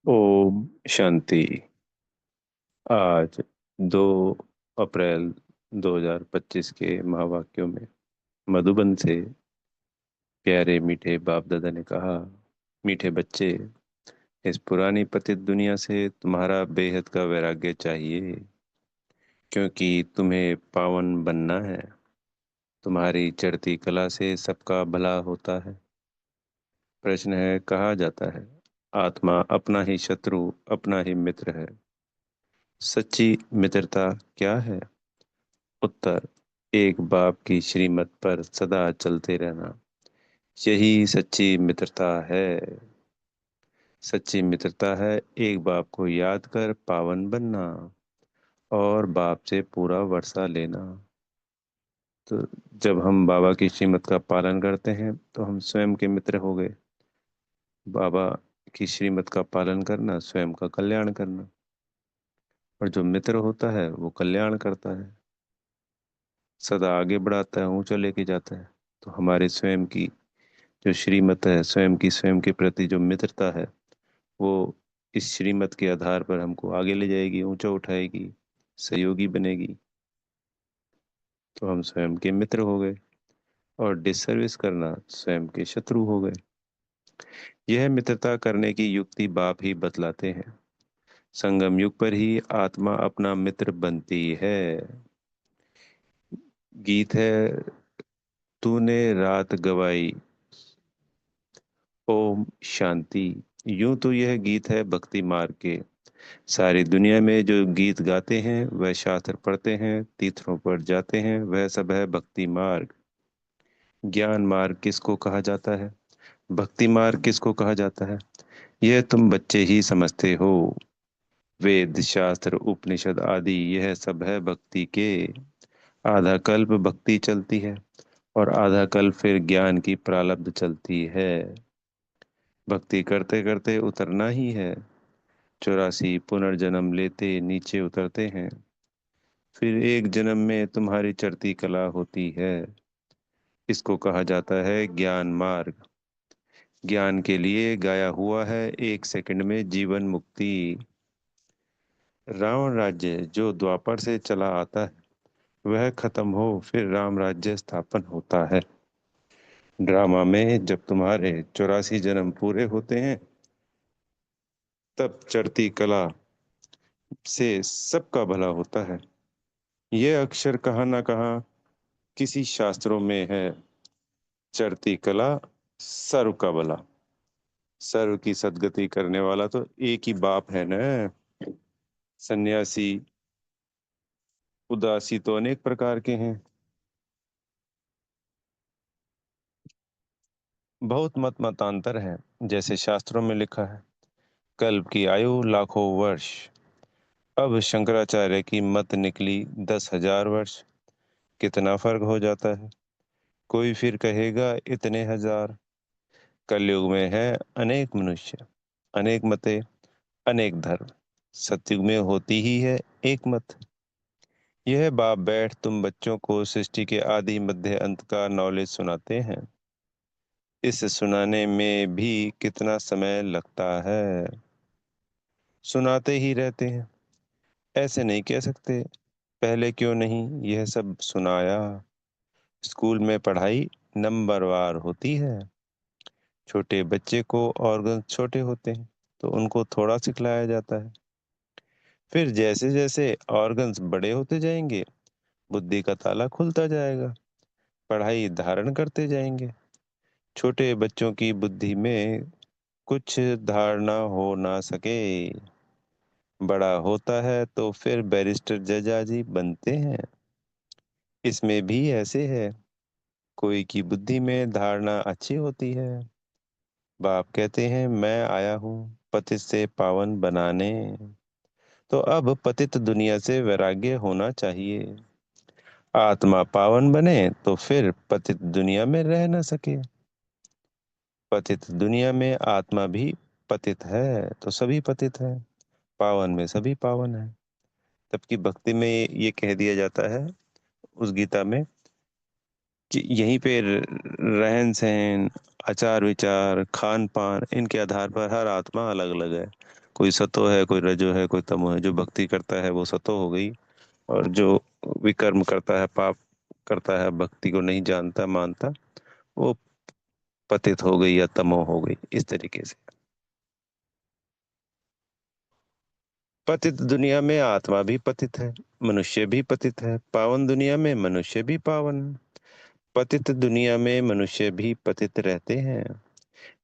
ओम शांति। आज 2 अप्रैल 2025 के महावाक्यों में मधुबन से प्यारे मीठे बाप दादा ने कहा, मीठे बच्चे, इस पुरानी पतित दुनिया से तुम्हारा बेहद का वैराग्य चाहिए, क्योंकि तुम्हें पावन बनना है। तुम्हारी चढ़ती कला से सबका भला होता है। प्रश्न है, कहा जाता है, आत्मा अपना ही शत्रु अपना ही मित्र है। सच्ची मित्रता क्या है? उत्तर, एक बाप की श्रीमत पर सदा चलते रहना, यही सच्ची मित्रता है। सच्ची मित्रता है एक बाप को याद कर पावन बनना और बाप से पूरा वर्षा लेना। तो जब हम बाबा की श्रीमत का पालन करते हैं तो हम स्वयं के मित्र हो गए। बाबा की श्रीमत का पालन करना स्वयं का कल्याण करना, और जो मित्र होता है वो कल्याण करता है, सदा आगे बढ़ाता है, ऊंचा लेके जाता है। तो हमारे स्वयं की जो श्रीमत है, स्वयं के प्रति जो मित्रता है, वो इस श्रीमत के आधार पर हमको आगे ले जाएगी, ऊंचा उठाएगी, सहयोगी बनेगी। तो हम स्वयं के मित्र हो गए और डिसर्विस करना स्वयं के शत्रु हो गए। यह मित्रता करने की युक्ति बाप ही बतलाते हैं। संगम युग पर ही आत्मा अपना मित्र बनती है। गीत है, तूने रात गवाई। ओम शांति। यूं तो यह गीत है भक्ति मार्ग के। सारी दुनिया में जो गीत गाते हैं, वह शास्त्र पढ़ते हैं, तीर्थों पर जाते हैं, वह सब है भक्ति मार्ग। ज्ञान मार्ग किसको कहा जाता है? भक्ति मार्ग किसको कहा जाता है? यह तुम बच्चे ही समझते हो। वेद शास्त्र उपनिषद आदि यह सब है भक्ति के। आधा कल्प भक्ति चलती है और आधा कल्प फिर ज्ञान की प्रारब्ध चलती है। भक्ति करते करते उतरना ही है। 84 पुनर्जन्म लेते नीचे उतरते हैं। फिर एक जन्म में तुम्हारी चढ़ती कला होती है। इसको कहा जाता है ज्ञान मार्ग। ज्ञान के लिए गाया हुआ है 1 सेकंड में जीवन मुक्ति। रावण राज्य जो द्वापर से चला आता है, वह खत्म हो फिर राम राज्य स्थापन होता है। ड्रामा में जब तुम्हारे 84 जन्म पूरे होते हैं, तब चढ़ती कला से सबका भला होता है। यह अक्षर कहाँ ना कहाँ किसी शास्त्रों में है। चढ़ती कला सर्व का भला। सर्व की सद्गति करने वाला तो एक ही बाप है न। सन्यासी उदासी तो अनेक प्रकार के हैं। बहुत मतांतर है। जैसे शास्त्रों में लिखा है, कल्प की आयु लाखों वर्ष। अब शंकराचार्य की मत निकली 10,000 वर्ष। कितना फर्क हो जाता है। कोई फिर कहेगा इतने हजार। कलयुग में है अनेक मनुष्य, अनेक मतें, अनेक धर्म। सतयुग में होती ही है एक मत। यह बाप बैठ तुम बच्चों को सृष्टि के आदि मध्य अंत का नॉलेज सुनाते हैं। इस सुनाने में भी कितना समय लगता है। सुनाते ही रहते हैं। ऐसे नहीं कह सकते पहले क्यों नहीं यह सब सुनाया। स्कूल में पढ़ाई नंबरवार होती है। छोटे बच्चे को ऑर्गन छोटे होते हैं तो उनको थोड़ा सिखलाया जाता है। फिर जैसे जैसे ऑर्गन्स बड़े होते जाएंगे, बुद्धि का ताला खुलता जाएगा, पढ़ाई धारण करते जाएंगे। छोटे बच्चों की बुद्धि में कुछ धारणा हो ना सके। बड़ा होता है तो फिर बैरिस्टर जज आदि बनते हैं। इसमें भी ऐसे है, कोई की बुद्धि में धारणा अच्छी होती है। बाप कहते हैं मैं आया हूँ पतित से पावन बनाने। तो अब पतित दुनिया से वैराग्य होना चाहिए। आत्मा पावन बने तो फिर पतित दुनिया में रह न सके। पतित दुनिया में आत्मा भी पतित है तो सभी पतित है। पावन में सभी पावन है। जबकि भक्ति में ये कह दिया जाता है उस गीता में कि यहीं पे रहन सहन, आचार विचार, खान पान, इनके आधार पर हर आत्मा अलग अलग है। कोई सतो है, कोई रजो है, कोई तमो है। जो भक्ति करता है वो सतो हो गई, और जो विकर्म करता है, पाप करता है, भक्ति को नहीं जानता मानता, वो पतित हो गई या तमो हो गई, इस तरीके से। पतित दुनिया में आत्मा भी पतित है, मनुष्य भी पतित है। पावन दुनिया में मनुष्य भी पावन। पतित दुनिया में मनुष्य भी पतित रहते हैं।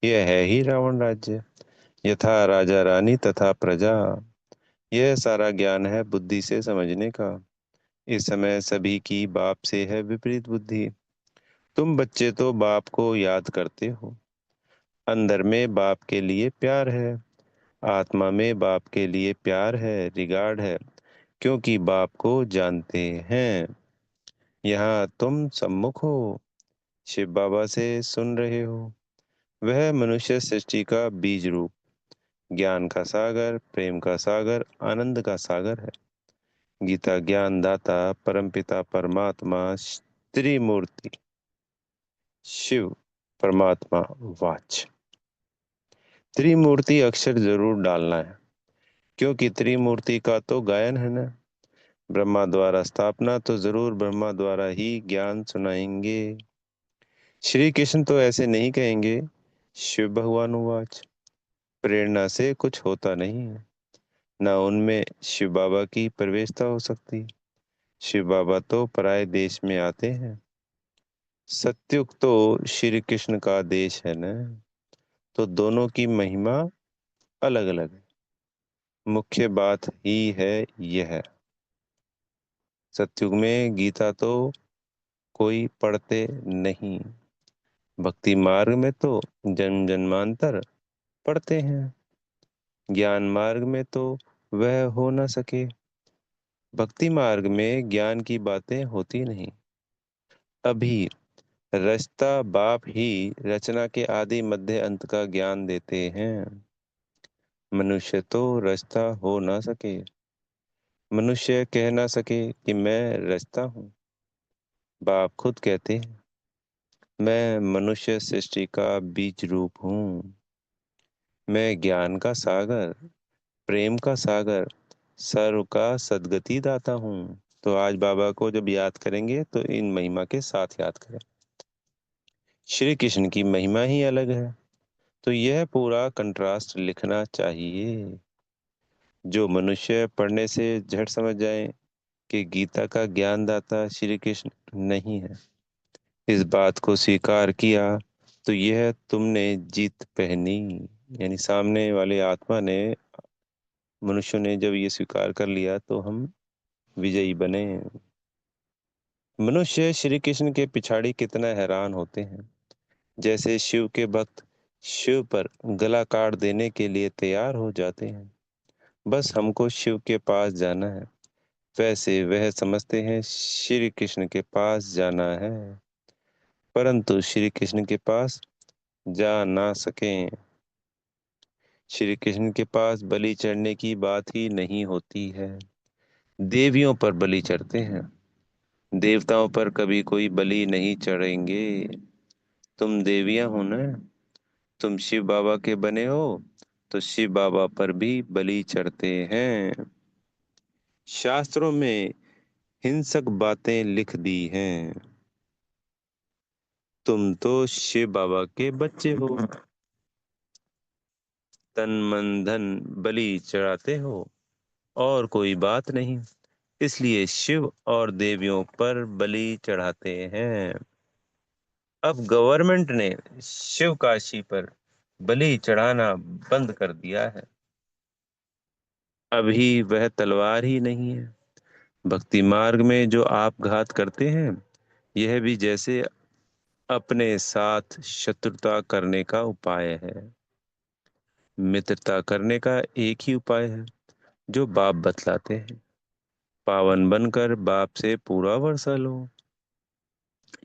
यह है ही रावण राज्य। यथा राजा रानी तथा प्रजा। यह सारा ज्ञान है बुद्धि से समझने का। इस समय सभी की बाप से है विपरीत बुद्धि। तुम बच्चे तो बाप को याद करते हो। अंदर में बाप के लिए प्यार है, आत्मा में बाप के लिए प्यार है, रिगार्ड है, क्योंकि बाप को जानते हैं। यहाँ तुम सम्मुख हो, शिव बाबा से सुन रहे हो। वह मनुष्य सृष्टि का बीज रूप, ज्ञान का सागर, प्रेम का सागर, आनंद का सागर है। गीता ज्ञान दाता परमपिता परमात्मा त्रिमूर्ति शिव परमात्मा वाच। त्रिमूर्ति अक्षर जरूर डालना है, क्योंकि त्रिमूर्ति का तो गायन है ना। ब्रह्मा द्वारा स्थापना, तो जरूर ब्रह्मा द्वारा ही ज्ञान सुनाएंगे। श्री कृष्ण तो ऐसे नहीं कहेंगे। शिव भगवान वाच। प्रेरणा से कुछ होता नहीं है, ना उनमें शिव बाबा की प्रवेशता हो सकती। शिव बाबा तो पराये देश में आते हैं। सत्युग तो श्री कृष्ण का देश है ना, तो दोनों की महिमा अलग अलग है। मुख्य बात ही है यह। सत्युग में गीता तो कोई पढ़ते नहीं। भक्ति मार्ग में तो जन्म जन्मांतर पढ़ते हैं। ज्ञान मार्ग में तो वह हो न सके। भक्ति मार्ग में ज्ञान की बातें होती नहीं। अभी रचता बाप ही रचना के आदि मध्य अंत का ज्ञान देते हैं। मनुष्य तो रचता हो ना सके। मनुष्य कह ना सके कि मैं रचता हूँ। बाप खुद कहते हैं, मैं मनुष्य सृष्टि का बीज रूप हूँ। मैं ज्ञान का सागर, प्रेम का सागर, सर्व का सद्गति दाता हूँ। तो आज बाबा को जब याद करेंगे तो इन महिमा के साथ याद करें। श्री कृष्ण की महिमा ही अलग है, तो यह पूरा कंट्रास्ट लिखना चाहिए। जो मनुष्य पढ़ने से झट समझ जाए कि गीता का ज्ञानदाता श्री कृष्ण नहीं है, इस बात को स्वीकार किया, तो यह तुमने जीत पहनी। यानी सामने वाले आत्मा ने, मनुष्य ने जब ये स्वीकार कर लिया तो हम विजयी बने। मनुष्य श्री कृष्ण के पिछाड़ी कितना हैरान होते हैं। जैसे शिव के भक्त शिव पर गला काट देने के लिए तैयार हो जाते हैं, बस हमको शिव के पास जाना है, वैसे वह समझते हैं श्री कृष्ण के पास जाना है, परंतु श्री कृष्ण के पास जा ना सकें। श्री कृष्ण के पास बलि चढ़ने की बात ही नहीं होती है। देवियों पर बलि चढ़ते हैं, देवताओं पर कभी कोई बलि नहीं चढ़ेंगे। तुम देवियां हो ना, तुम शिव बाबा के बने हो, तो शिव बाबा पर भी बलि चढ़ते हैं। शास्त्रों में हिंसक बातें लिख दी हैं। तुम तो शिव बाबा के बच्चे हो, तन मन धन बलि चढ़ाते हो, और कोई बात नहीं, इसलिए शिव और देवियों पर बलि चढ़ाते हैं। अब गवर्नमेंट ने शिव काशी पर बलि चढ़ाना बंद कर दिया है। अभी वह तलवार ही नहीं है। भक्ति मार्ग में जो आप घात करते हैं, यह भी जैसे अपने साथ शत्रुता करने का उपाय है। मित्रता करने का एक ही उपाय है, जो बाप बतलाते हैं। पावन बनकर बाप से पूरा वर्षा लो,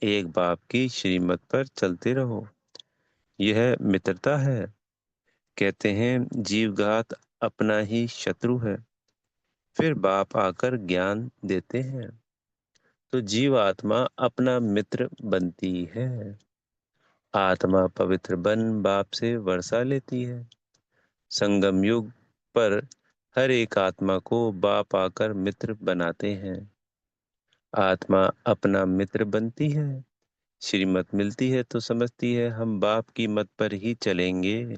एक बाप की श्रीमत पर चलते रहो, यह मित्रता है। कहते हैं जीवघात अपना ही शत्रु है, फिर बाप आकर ज्ञान देते हैं, तो जीव आत्मा अपना मित्र बनती है। आत्मा पवित्र बन बाप से वर्षा लेती है। संगम युग पर हर एक आत्मा को बाप आकर मित्र बनाते हैं। आत्मा अपना मित्र बनती है, श्रीमत मिलती है तो समझती है हम बाप की मत पर ही चलेंगे।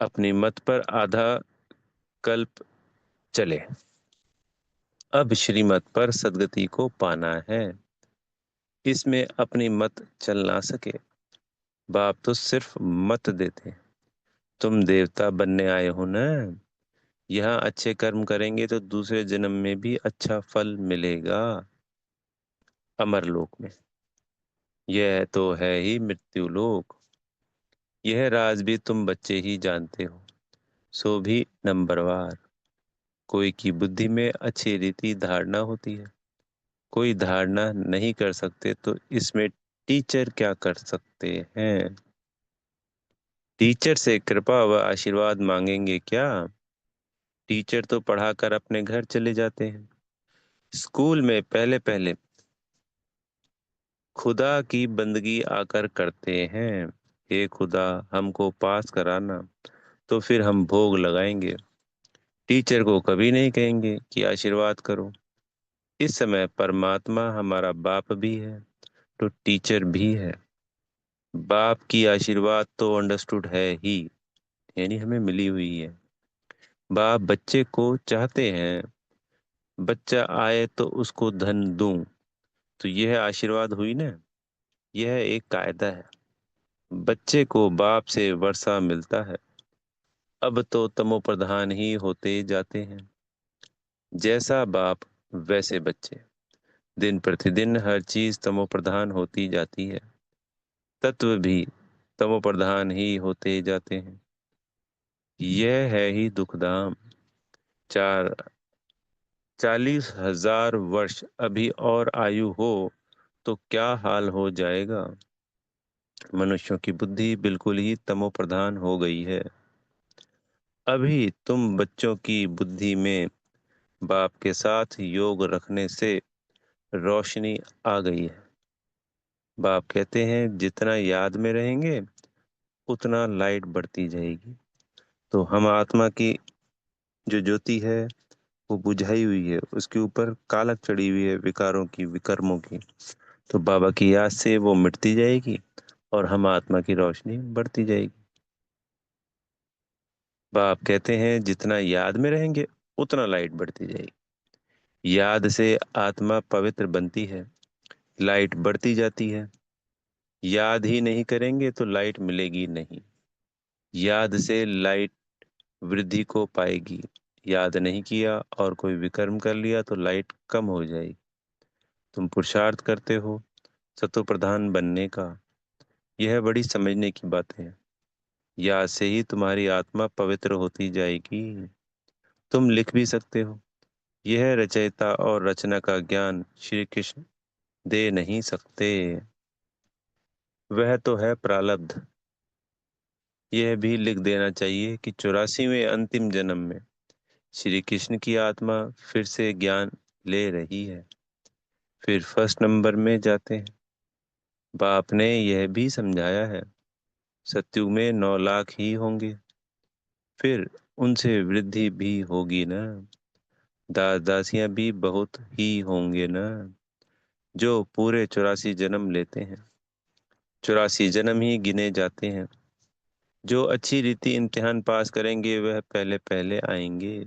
अपनी मत पर आधा कल्प चले, अब श्रीमत पर सदगति को पाना है। इसमें अपनी मत चल ना सके, बाप तो सिर्फ मत देते। तुम देवता बनने आए हो ना, यहाँ अच्छे कर्म करेंगे तो दूसरे जन्म में भी अच्छा फल मिलेगा, अमरलोक में। यह तो है ही मृत्यु लोक। यह राज भी तुम बच्चे ही जानते हो, सो भी नंबरवार। कोई की बुद्धि में अच्छी रीति धारणा होती है, कोई धारणा नहीं कर सकते, तो इसमें टीचर क्या कर सकते हैं? टीचर से कृपा व आशीर्वाद मांगेंगे क्या? टीचर तो पढ़ाकर अपने घर चले जाते हैं। स्कूल में पहले पहले खुदा की बंदगी आकर करते हैं। हे खुदा, हमको पास कराना, तो फिर हम भोग लगाएंगे। टीचर को कभी नहीं कहेंगे कि आशीर्वाद करो। इस समय परमात्मा हमारा बाप भी है तो टीचर भी है। बाप की आशीर्वाद तो अंडरस्टूड है ही, यानी हमें मिली हुई है। बाप बच्चे को चाहते हैं, बच्चा आए तो उसको धन दूं, तो यह आशीर्वाद हुई ना। यह एक कायदा है। बच्चे को बाप से वर्षा मिलता है। अब तो तमोप्रधान ही होते जाते हैं। जैसा बाप वैसे बच्चे। दिन प्रतिदिन हर चीज तमोप्रधान होती जाती है। तत्व भी तमोप्रधान ही होते जाते हैं। यह है ही दुखधाम। चार 40,000 वर्ष अभी और आयु हो तो क्या हाल हो जाएगा। मनुष्यों की बुद्धि बिल्कुल ही तमोप्रधान हो गई है। अभी तुम बच्चों की बुद्धि में बाप के साथ योग रखने से रोशनी आ गई है। बाप कहते हैं जितना याद में रहेंगे उतना लाइट बढ़ती जाएगी। तो हम आत्मा की जो ज्योति है वो बुझाई हुई है, उसके ऊपर कालक चढ़ी हुई है विकारों की, विकर्मों की। तो बाबा की याद से वो मिटती जाएगी और हम आत्मा की रोशनी बढ़ती जाएगी। बाप कहते हैं जितना याद में रहेंगे उतना लाइट बढ़ती जाएगी। याद से आत्मा पवित्र बनती है, लाइट बढ़ती जाती है। याद ही नहीं करेंगे तो लाइट मिलेगी नहीं। याद से लाइट वृद्धि को पाएगी। याद नहीं किया और कोई विकर्म कर लिया तो लाइट कम हो जाएगी। तुम पुरुषार्थ करते हो सतो प्रधान बनने का, यह बड़ी समझने की बात है। याद से ही तुम्हारी आत्मा पवित्र होती जाएगी। तुम लिख भी सकते हो। यह रचयिता और रचना का ज्ञान श्री कृष्ण दे नहीं सकते, वह तो है प्रारब्ध। यह भी लिख देना चाहिए कि 84वें अंतिम जन्म में श्री कृष्ण की आत्मा फिर से ज्ञान ले रही है। फिर फर्स्ट नंबर में जाते हैं। बाप ने यह भी समझाया है सत्युग में 9 लाख ही होंगे, फिर उनसे वृद्धि भी होगी ना। दास दासियां भी बहुत ही होंगे ना, जो पूरे 84 जन्म लेते हैं। 84 जन्म ही गिने जाते हैं। जो अच्छी रीति इम्तिहान पास करेंगे वह पहले पहले आएंगे।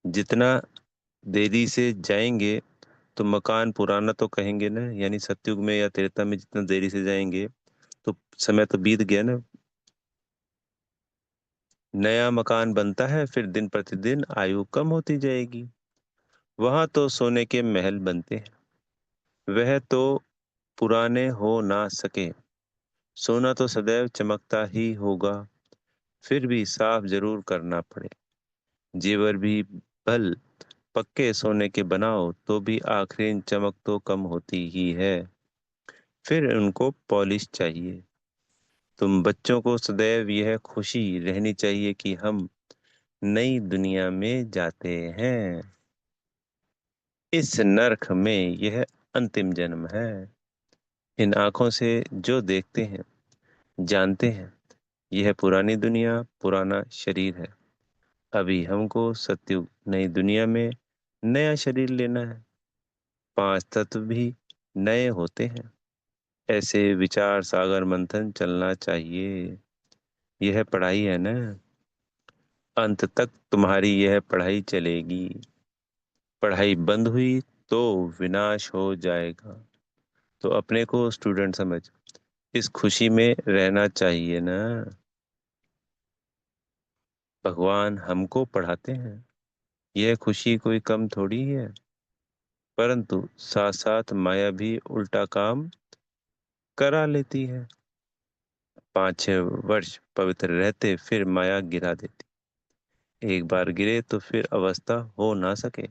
जितना देरी से जाएंगे तो मकान पुराना तो कहेंगे ना, यानी सतयुग में या त्रेता में जितना देरी से जाएंगे तो समय तो बीत गया ना। नया मकान बनता है, फिर दिन प्रतिदिन आयु कम होती जाएगी। वहां तो सोने के महल बनते हैं, वह तो पुराने हो ना सके। सोना तो सदैव चमकता ही होगा, फिर भी साफ जरूर करना पड़े। जेवर भी भल पक्के सोने के बनाओ तो भी आखिरी चमक तो कम होती ही है, फिर उनको पॉलिश चाहिए। तुम बच्चों को सदैव यह खुशी रहनी चाहिए कि हम नई दुनिया में जाते हैं। इस नरक में यह अंतिम जन्म है। इन आंखों से जो देखते हैं, जानते हैं, यह पुरानी दुनिया, पुराना शरीर है। अभी हमको सत्युग नई दुनिया में नया शरीर लेना है। पांच तत्व भी नए होते हैं। ऐसे विचार सागर मंथन चलना चाहिए। यह पढ़ाई है ना। अंत तक तुम्हारी यह पढ़ाई चलेगी। पढ़ाई बंद हुई तो विनाश हो जाएगा। तो अपने को स्टूडेंट समझ इस खुशी में रहना चाहिए ना। भगवान हमको पढ़ाते हैं। यह खुशी कोई कम थोड़ी है। परंतु साथ साथ माया भी उल्टा काम करा लेती है। 5-6 वर्ष पवित्र रहते फिर माया गिरा देती। एक बार गिरे तो फिर अवस्था हो ना सके।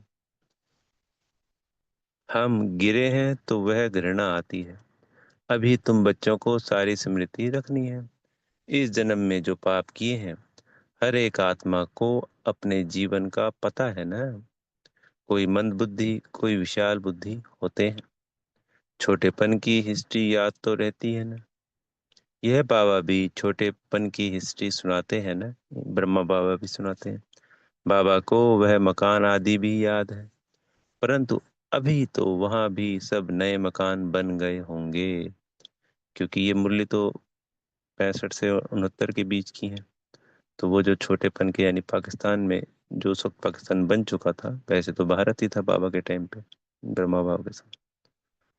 हम गिरे हैं तो वह घृणा आती है। अभी तुम बच्चों को सारी स्मृति रखनी है। इस जन्म में जो पाप किए हैं, हर एक आत्मा को अपने जीवन का पता है ना। कोई मंद बुद्धि, कोई विशाल बुद्धि होते हैं। छोटेपन की हिस्ट्री याद तो रहती है ना। यह बाबा भी छोटेपन की हिस्ट्री सुनाते हैं ना। ब्रह्मा बाबा भी सुनाते हैं। बाबा को वह मकान आदि भी याद है। परंतु अभी तो वहां भी सब नए मकान बन गए होंगे, क्योंकि ये मुरली तो 65 से 69 के बीच की है। तो वो जो छोटेपन के यानी पाकिस्तान में, जो उस वक्त पाकिस्तान बन चुका था, वैसे तो भारत ही था बाबा के टाइम पे, ब्रह्मा बाबा के साथ।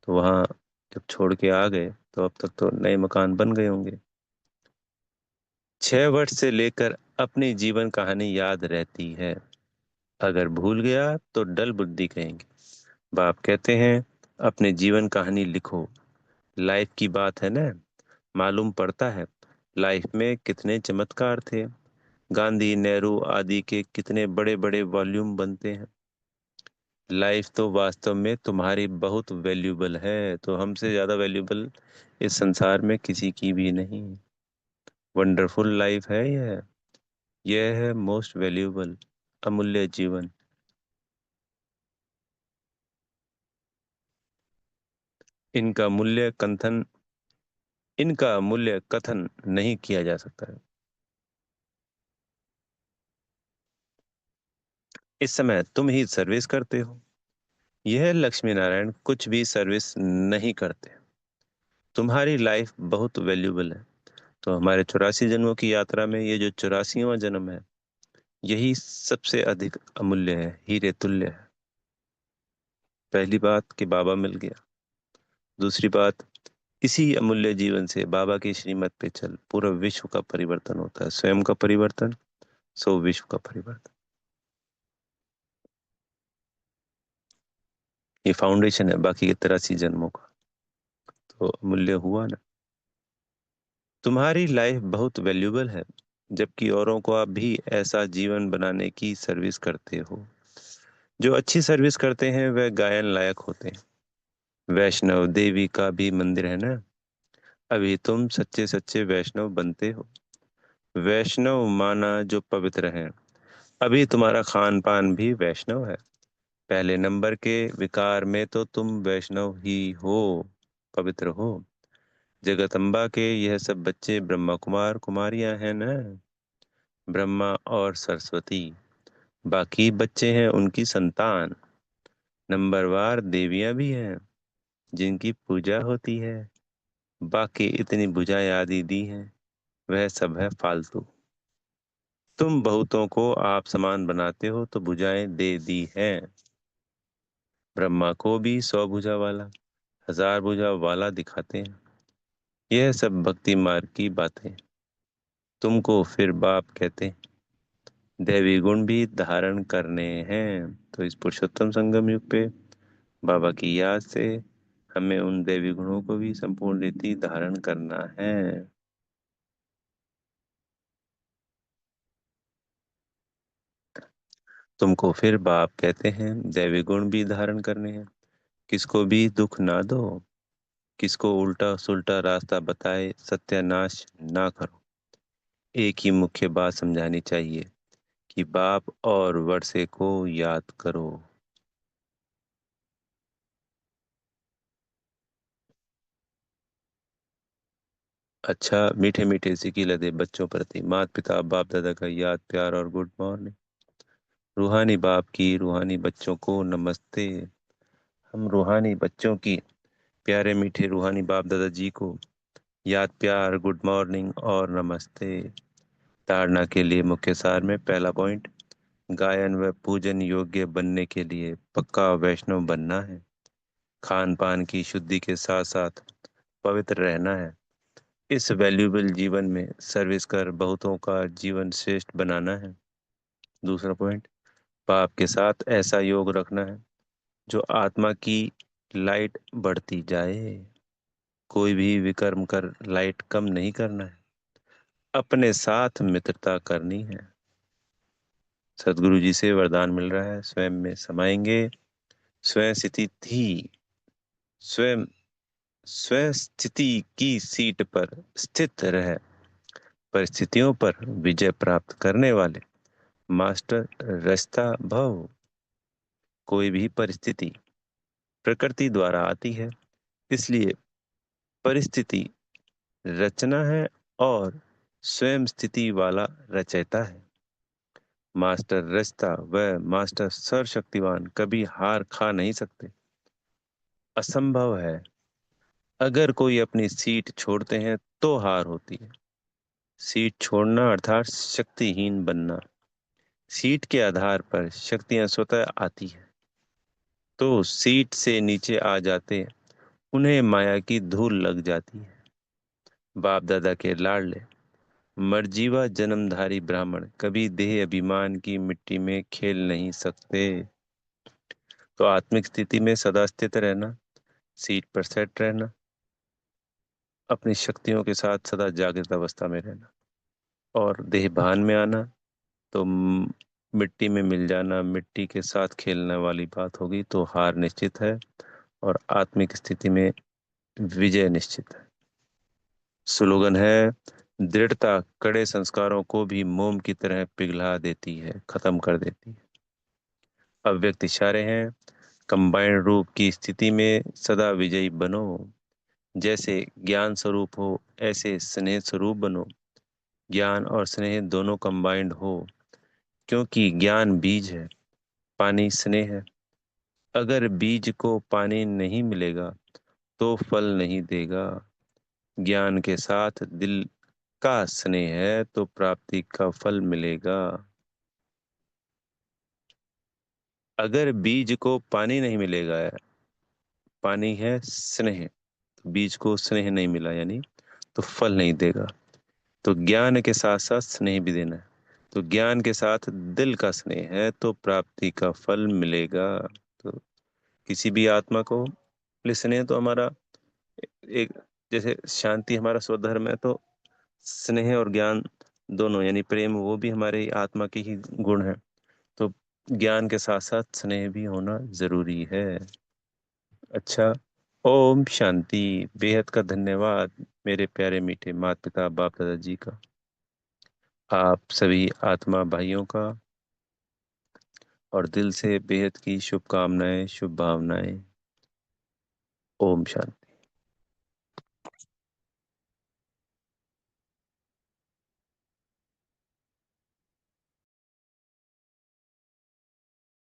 तो वहाँ जब छोड़ के आ गए तो अब तक तो नए मकान बन गए होंगे। 6 वर्ष से लेकर अपनी जीवन कहानी याद रहती है। अगर भूल गया तो डल बुद्धि कहेंगे। बाप कहते हैं अपने जीवन कहानी लिखो। लाइफ की बात है ना। मालूम पड़ता है लाइफ में कितने चमत्कार थे। गांधी, नेहरू आदि के कितने बड़े बड़े वॉल्यूम बनते हैं। लाइफ तो वास्तव में तुम्हारी बहुत वैल्यूबल है। तो हमसे ज्यादा वैल्यूबल इस संसार में किसी की भी नहीं। वंडरफुल लाइफ है यह। यह है मोस्ट वैल्यूबल, अमूल्य जीवन। इनका मूल्य कथन इनका मूल्य कथन नहीं किया जा सकता है। इस समय तुम ही सर्विस करते हो। यह लक्ष्मी नारायण कुछ भी सर्विस नहीं करते। तुम्हारी लाइफ बहुत वैल्यूबल है। तो हमारे 84 जन्मों की यात्रा में ये जो 84वां जन्म है, यही सबसे अधिक अमूल्य है, हीरे तुल्य है। पहली बात कि बाबा मिल गया। दूसरी बात, इसी अमूल्य जीवन से बाबा की श्रीमत पे चल, पूरा विश्व का परिवर्तन होता है। स्वयं का परिवर्तन, सो विश्व का परिवर्तन। ये फाउंडेशन है बाकी के 83 जन्मों का। तो अमूल्य हुआ ना। तुम्हारी लाइफ बहुत वैल्यूबल है, जबकि औरों को आप भी ऐसा जीवन बनाने की सर्विस करते हो। जो अच्छी सर्विस करते हैं वह गायन लायक होते हैं। वैष्णव देवी का भी मंदिर है ना। अभी तुम सच्चे सच्चे वैष्णव बनते हो। वैष्णव माना जो पवित्र है। अभी तुम्हारा खान पान भी वैष्णव है। पहले नंबर के विकार में तो तुम वैष्णव ही हो, पवित्र हो। जगदम्बा के यह सब बच्चे ब्रह्मा कुमार कुमारियां हैं ना। ब्रह्मा और सरस्वती, बाकी बच्चे हैं उनकी संतान। नंबरवार देवियां भी हैं जिनकी पूजा होती है। बाकी इतनी भुजाएं आदि दी हैं, वह सब है फालतू। तुम बहुतों को आप समान बनाते हो तो भुजाएं दे दी हैं। ब्रह्मा को भी 100 भुजा वाला, 1000 भुजा वाला दिखाते हैं। यह सब भक्ति मार्ग की बातें। तुमको फिर बाप कहते हैं दैवी गुण भी धारण करने हैं। तो इस पुरुषोत्तम संगम युग पे बाबा की याद से हमें उन दैवी गुणों को भी संपूर्ण रीति धारण करना है। तुमको फिर बाप कहते हैं दैवी गुण भी धारण करने हैं। किसको भी दुख ना दो। किसको उल्टा सुल्टा रास्ता बताए सत्यानाश ना करो। एक ही मुख्य बात समझानी चाहिए कि बाप और वर्षे को याद करो। अच्छा, मीठे मीठे सिकी लदे बच्चों प्रति माता पिता बाप दादा का याद प्यार और गुड मॉर्निंग। रूहानी बाप की रूहानी बच्चों को नमस्ते। हम रूहानी बच्चों की प्यारे मीठे रूहानी बाप दादाजी को याद प्यार गुड मॉर्निंग और नमस्ते। ताड़ना के लिए मुख्य सार में पहला पॉइंट, गायन व पूजन योग्य बनने के लिए पक्का वैष्णव बनना है। खान पान की शुद्धि के साथ साथ पवित्र रहना है। इस वैल्यूएबल जीवन में सर्विस कर बहुतों का जीवन श्रेष्ठ बनाना है। दूसरा पॉइंट, पाप के साथ ऐसा योग रखना है जो आत्मा की लाइट बढ़ती जाए। कोई भी विकर्म कर लाइट कम नहीं करना है। अपने साथ मित्रता करनी है। सदगुरु जी से वरदान मिल रहा है, स्वयं में समाएंगे। स्वयं स्थिति थी स्वयं स्वयं स्थिति की सीट पर स्थित रह परिस्थितियों पर विजय प्राप्त करने वाले मास्टर रास्ता भव। कोई भी परिस्थिति प्रकृति द्वारा आती है, इसलिए परिस्थिति रचना है और स्वयं स्थिति वाला रचयिता है। मास्टर रास्ता व मास्टर सर्वशक्तिवान कभी हार खा नहीं सकते। असंभव है। अगर कोई अपनी सीट छोड़ते हैं तो हार होती है। सीट छोड़ना अर्थात शक्तिहीन बनना। सीट के आधार पर शक्तियां स्वतः आती है। तो सीट से नीचे आ जाते उन्हें माया की धूल लग जाती है। बाप दादा के लाडले मर्जीवा जन्मधारी ब्राह्मण कभी देह अभिमान की मिट्टी में खेल नहीं सकते। तो आत्मिक स्थिति में सदा स्थित रहना, सीट पर सेट रहना, अपनी शक्तियों के साथ सदा जागृत अवस्था में रहना और देह भान में आना तो मिट्टी में मिल जाना, मिट्टी के साथ खेलने वाली बात होगी तो हार निश्चित है और आत्मिक स्थिति में विजय निश्चित है। स्लोगन है, दृढ़ता कड़े संस्कारों को भी मोम की तरह पिघला देती है, खत्म कर देती है। अव्यक्त इशारे हैं, कंबाइंड रूप की स्थिति में सदा विजयी बनो। जैसे ज्ञान स्वरूप हो ऐसे स्नेह स्वरूप बनो। ज्ञान और स्नेह दोनों कंबाइंड हो, क्योंकि ज्ञान बीज है, पानी स्नेह है। अगर बीज को पानी नहीं मिलेगा तो फल नहीं देगा। ज्ञान के साथ दिल का स्नेह है तो प्राप्ति का फल मिलेगा। अगर बीज को पानी नहीं मिलेगा, पानी है स्नेह, तो बीज को स्नेह नहीं मिला यानी तो फल नहीं देगा। तो ज्ञान के साथ साथ स्नेह भी देना है। तो ज्ञान के साथ दिल का स्नेह है तो प्राप्ति का फल मिलेगा। तो किसी भी आत्मा को लिए स्नेह तो हमारा एक, जैसे शांति हमारा स्वधर्म है, तो स्नेह और ज्ञान दोनों यानी प्रेम वो भी हमारे आत्मा के ही गुण है। तो ज्ञान के साथ साथ स्नेह भी होना जरूरी है। अच्छा, ओम शांति। बेहद का धन्यवाद मेरे प्यारे मीठे माता पिता बाप दादाजी का, आप सभी आत्मा भाइयों का, और दिल से बेहद की शुभकामनाएं शुभ भावनाएं। ओम शांति।